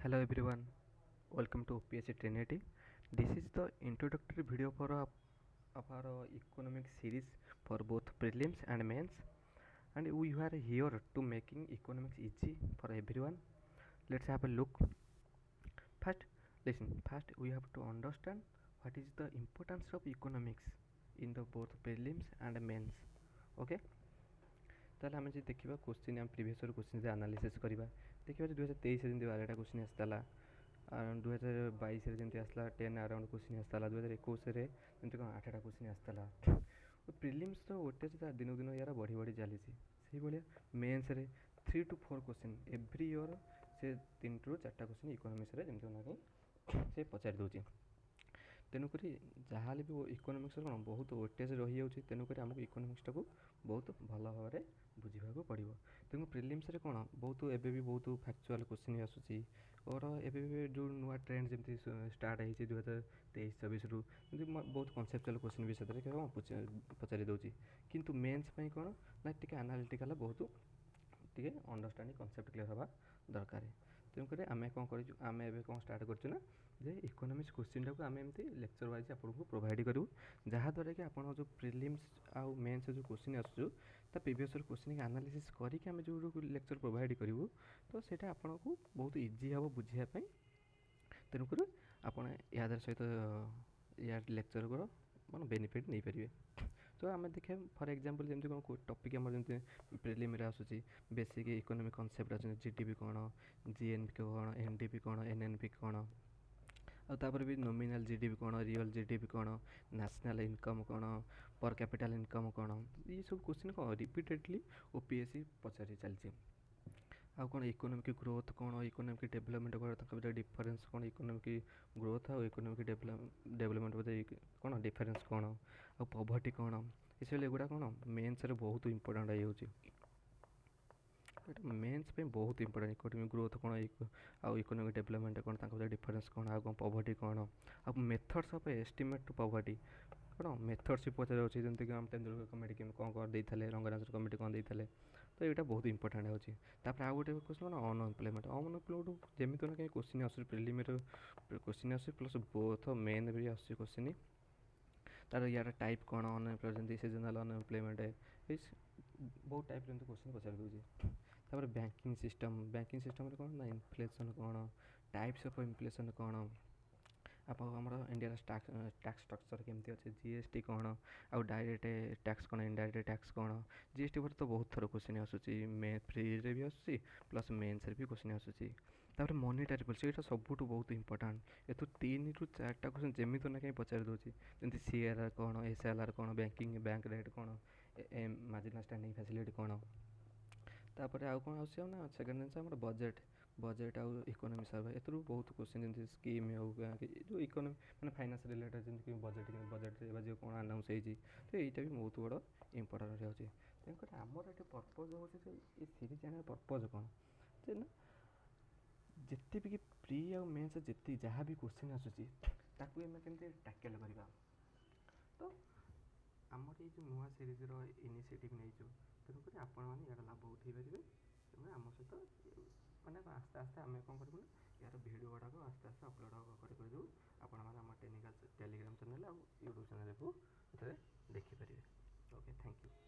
Hello everyone, welcome to OPSC Trinity. This is the introductory video for of our economic series for both prelims and mains, and we are here to making economics easy for everyone. Let's have a look. First, listen. First, we have to understand what is the importance of economics in the both prelims and mains. Okay. ତାହେଲେ ଆମେ ଯଦି ଦେଖିବା question ଆମେ previous year question analysis କରିବା ଦେଖିବା ଯେ 2023 ଯେମିତି 12ଟା question ଆସିଥିଲା, 2022 ଯେମିତି ଆସିଲା 10 ଆରାଉଣ୍ଡ କ୍ୱେଶ୍ଚିନ୍ ଆସିଥିଲା, 2021 ଯେମିତି କ'ଣ 8ଟା କ୍ୱେଶ୍ଚିନ୍ ଆସିଥିଲା। ପ୍ରିଲିମ୍ସ ତ ୱେଟେଜ୍ ଦିନକୁ ଦିନ ୟାର ବଢ଼ି ବଢ଼ି ଚାଲିଛି। ସେଇଭଳିଆ ମେନ୍ସରେ 3 to 4 କ୍ୱେଶ୍ଚିନ୍ ଏଭ୍ରି ଇୟର୍ ସେ 3 ରୁ 4ଟା କ୍ୱେଶ୍ଚିନ୍ ଇକୋନୋମିକ୍ସରେ ଯେମିତି ନା କାହିଁ ସେ ପଚାରି ଦେଉଛି। ତେଣୁକରି ଯାହାହେଲେ ବି ଇକୋନୋମିକ୍ସର କ'ଣ ବହୁତ ୱେଟେଜ୍ ରହିଯାଉଛି। ତେଣୁକରି ଆମକୁ ଇକୋନୋମିକ୍ସଟାକୁ ବହୁତ ଭଲ ଭାବରେ ବୁଝିବାକୁ ପଡ଼ିବ। ତେଣୁ ପ୍ରିଲିମ୍ସରେ କ'ଣ ବହୁତ ଏବେ ବି ବହୁତ ଫ୍ୟାକ୍ଚୁଆଲ୍ କ୍ୱେଶ୍ଚିନ୍ ଆସୁଛି। ଓର ଏବେ ବି ଯେଉଁ ନୂଆ ଟ୍ରେଣ୍ଡ ଯେମିତି ଷ୍ଟାର୍ଟ ହେଇଛି 2023-24ରୁ ଯେମିତି ବହୁତ କନସେପ୍ଚୁଆଲ୍ କ୍ୱେଶ୍ଚିନ୍ ବି ସେଥିରେ କ'ଣ ପଚାରି ଦେଉଛି। କିନ୍ତୁ ମେନ୍ସ ପାଇଁ କ'ଣ ନା ଟିକେ ଆନାଲିଟିକାଲ୍ ବହୁତ ଟିକେ ଅଣ୍ଡରଷ୍ଟାଣ୍ଡିଂ କନସେପ୍ଟ କ୍ଲିୟର୍ ହେବା ଦରକାର। ତେଣୁକରି ଆମେ କ'ଣ କରିଛୁ, ଆମେ ଏବେ କ'ଣ ଷ୍ଟାର୍ଟ କରିଛୁ ନା ଯେ ଇକୋନୋମିକ୍ସ କ୍ୱେଶ୍ଚିନ୍ଟାକୁ ଆମେ ଏମିତି ଲେକ୍ଚର୍ ୱାଇଜ୍ ଆପଣଙ୍କୁ ପ୍ରୋଭାଇଡ଼ କରିବୁ, ଯାହାଦ୍ୱାରା କି ଆପଣ ଯେଉଁ ପ୍ରିଲିମ୍ସ ଆଉ ମେନ୍ସ ଯେଉଁ କ୍ୱେଶ୍ଚିନ୍ ଆସୁଛୁ ତା ପ୍ରିଭିୟସ୍ ଇୟର୍ କ୍ୱେଶ୍ଚିନ୍ ଆନାଲିସିସ୍ କରିକି ଆମେ ଯେଉଁ ଲେକ୍ଚର୍ ପ୍ରୋଭାଇଡ଼ କରିବୁ ତ ସେଇଟା ଆପଣଙ୍କୁ ବହୁତ ଇଜି ହେବ ବୁଝିବା ପାଇଁ। ତେଣୁକରି ଆପଣ ଏହା ସହିତ ୟା ଲେକ୍ଚର୍ର ମାନେ ବେନିଫିଟ୍ ନେଇପାରିବେ। ତ ଆମେ ଦେଖିବା ଫର୍ ଏକ୍ଜାମ୍ପଲ୍ ଯେମିତି କ'ଣ ଟପିକ୍ ଆମର ଯେମିତି ପ୍ରିଲିମ୍ରେ ଆସୁଛି ବେସିକ୍ ଇକୋନୋମିକ୍ କନସେପ୍ଟ ଆସୁଛି, ଜିଡିପି କ'ଣ, ଜିଏନ୍ପି କ'ଣ, ଏନ୍ଡିପି କ'ଣ, ଏନ୍ଏନ୍ପି କ'ଣ, ଆଉ ତାପରେ ବି ନୋମିନାଲ୍ ଜିଡିପି କ'ଣ, ରିଅଲ୍ ଜିଡିପି କ'ଣ, ନ୍ୟାସନାଲ୍ ଇନକମ୍ କ'ଣ, ପର୍ କ୍ୟାପିଟାଲ୍ ଇନକମ୍ କ'ଣ, ଏସବୁ କ୍ୱେଶ୍ଚିନ୍ କ'ଣ ରିପିଟେଡ଼ଲି OPSC ପଚାରି ଚାଲିଛି। ଆଉ କ'ଣ ଇକୋନୋମିକ୍ ଗ୍ରୋଥ୍ କ'ଣ, ଇକୋନୋମିକ୍ ଡେଭଲପମେଣ୍ଟ କ'ଣ, ତାଙ୍କ ଭିତରେ ଡିଫରେନ୍ସ କ'ଣ, ଇକୋନୋମିକ୍ ଗ୍ରୋଥ୍ ଆଉ ଇକୋନୋମିକ୍ ଡେଭଲପମେଣ୍ଟ ଭିତରେ କ'ଣ ଡିଫରେନ୍ସ କ'ଣ, ଆଉ ପଭର୍ଟି କ'ଣ, ଏସବୁ ଏଗୁଡ଼ା କ'ଣ ମେନ୍ସରେ ବହୁତ ଇମ୍ପୋର୍ଟାଣ୍ଟ ହେଇଯାଉଛି। ଏଇଟା ମେନ୍ସ ପାଇଁ ବହୁତ ଇମ୍ପୋର୍ଟାଣ୍ଟ। ଇକୋନୋମିକ୍ ଗ୍ରୋଥ୍ କ'ଣ ଆଉ ଇକୋନୋମିକ୍ ଡେଭଲପମେଣ୍ଟ କ'ଣ, ତାଙ୍କ ଭିତରେ ଡିଫରେନ୍ସ କ'ଣ, ଆଉ କ'ଣ ପଭର୍ଟି କ'ଣ, ଆଉ ମେଥଡ଼୍ସ ଅଫ୍ ଏଷ୍ଟିମେଟ୍ ଟୁ ପଭର୍ଟି କ'ଣ ମେଥଡ଼୍ସ ପଚାରାଯାଉଛି। ଯେମିତିକି ଆମ ତେନ୍ଦୁଲକର କମିଟି କ'ଣ ଦେଇଥିଲେ, ରଙ୍ଗନାଥର କମିଟି କ'ଣ ଦେଇଥିଲେ। ତ ଏଇଟା ବହୁତ ଇମ୍ପୋର୍ଟାଣ୍ଟ ହେଉଛି। ତାପରେ ଆଉ ଗୋଟେ କ୍ୱେଶ୍ଚିନ୍ କ'ଣ ଅନଏମ୍ପ୍ଲୟମେଣ୍ଟ ଯେମିତି ନା କାହିଁ କ୍ୱେଶ୍ଚିନ୍ ଆସୁଛି, ପ୍ରିଲିମିନାରୀ କ୍ୱେଶ୍ଚିନ୍ ଆସୁଛି ପ୍ଲସ୍ ବୋଥ ମେନ୍ ବି ଆସୁଛି କ୍ୱେଶ୍ଚିନ୍। ତାର ୟାର ଟାଇପ୍ କ'ଣ, ଅନଏମ୍ପ୍ଲୟମେଣ୍ଟ ଯେମିତି ସିଜନାଲ୍ ଅନଏମ୍ପ୍ଲୟମେଣ୍ଟ, ଏଇ ବହୁତ ଟାଇପ୍ର ଏମିତି କ୍ୱେଶ୍ଚିନ୍ ପଚାରି ଦେଉଛି। ତାପରେ ବ୍ୟାଙ୍କିଂ ସିଷ୍ଟମ୍ରେ କ'ଣ ନା ଇନଫ୍ଲେସନ୍ କ'ଣ, ଟାଇପ୍ସ ଅଫ୍ ଇନଫ୍ଲେସନ୍ କ'ଣ, ଆମର ଇଣ୍ଡିଆର ଟ୍ୟାକ୍ସ ଷ୍ଟ୍ରକ୍ଚର୍ କେମିତି ଅଛି, GST କ'ଣ, ଆଉ ଡାଇରେକ୍ଟ ଟ୍ୟାକ୍ସ କ'ଣ, ଇନଡାଇରେକ୍ଟ ଟ୍ୟାକ୍ସ କ'ଣ। GST ଉପରେ ତ ବହୁତ ଥର କ୍ୱେଶ୍ଚିନ୍ ଆସୁଛି, ପ୍ରିରେ ବି ଆସୁଛି ପ୍ଲସ୍ ମେନ୍ସରେ ବି କ୍ୱେଶ୍ଚିନ୍ ଆସୁଛି। ତାପରେ ମନିଟାରୀ ପଲିସି, ଏଇଟା ସବୁଠୁ ବହୁତ ଇମ୍ପୋର୍ଟାଣ୍ଟ। ଏଥିରୁ 3 ରୁ 4ଟା କ୍ୱେଶ୍ଚିନ୍ ଯେମିତି ନା କାହିଁ ପଚାରି ଦେଉଛି। ଯେମିତି CRR କ'ଣ, SLR କ'ଣ, ବ୍ୟାଙ୍କ ରେଟ୍ କ'ଣ, ମାର୍ଜିନାଲ୍ ଷ୍ଟାଣ୍ଡିଂ ଫ୍ୟାସିଲିଟି କ'ଣ। ତାପରେ ଆଉ କ'ଣ ଆସୁଛି ନା ସେକେଣ୍ଡ ଜିନିଷ ଆମର ବଜେଟ୍ ଆଉ ଇକୋନୋମି ସର୍ଭେ। ଏଥିରୁ ବହୁତ କ୍ୱେଶ୍ଚିନ୍ ଯେମିତି ସ୍କିମ୍ ହେଉ ଯେଉଁ ଇକୋନୋମି ମାନେ ଫାଇନାନ୍ସ ରିଲେଟେଡ଼ ଯେମିତି ବଜେଟ୍ରେ ଏବେ ଯେଉଁ କ'ଣ ଆନାଉନ୍ସ ହେଇଛି, ତ ଏଇଟା ବି ବହୁତ ବଡ଼ ଇମ୍ପୋର୍ଟାଣ୍ଟ ହେଉଛି। ତେଣୁକରି ଆମର ଏଠି ପର୍ପଜ୍ ହେଉଛି ଯେ ଏ ସିରିଜ୍ ଆଣିବାର ପର୍ପଜ୍ କ'ଣ ଯେ ନା ଯେତେ ବି ପ୍ରି ଆଉ ମେନ୍ସ ଯେତିକି ଯାହା ବି କ୍ୱେଶ୍ଚିନ୍ ଆସୁଛି ତାକୁ ଆମେ କେମିତି ଟ୍ୟାକେଲ୍ କରିବା। ତ ଆମର ଏଇ ଯେଉଁ ନୂଆ ସିରିଜ୍ର ଇନିସିଏଟିଭ୍ ନେଇଛୁ, ତେଣୁକରି ଆପଣମାନେ ୟାର ଲାଭ ଉଠାଇ ପାରିବେ। ତେଣୁ ଆମ ସହିତ ମାନେ ଆସ୍ତେ ଆସ୍ତେ ଆମେ କ'ଣ କରିବୁ ନା ୟାର ଭିଡ଼ିଓ ଗୁଡ଼ାକ ଆସ୍ତେ ଆସ୍ତେ ଅପଲୋଡ଼ କରିଦେବୁ। ଆପଣମାନେ ଆମ ଟେଲିଗ୍ରାମ ଚ୍ୟାନେଲ୍ ଆଉ ୟୁଟ୍ୟୁବ୍ ଚ୍ୟାନେଲ୍କୁ ଏଥିରେ ଦେଖିପାରିବେ। Okay, thank you.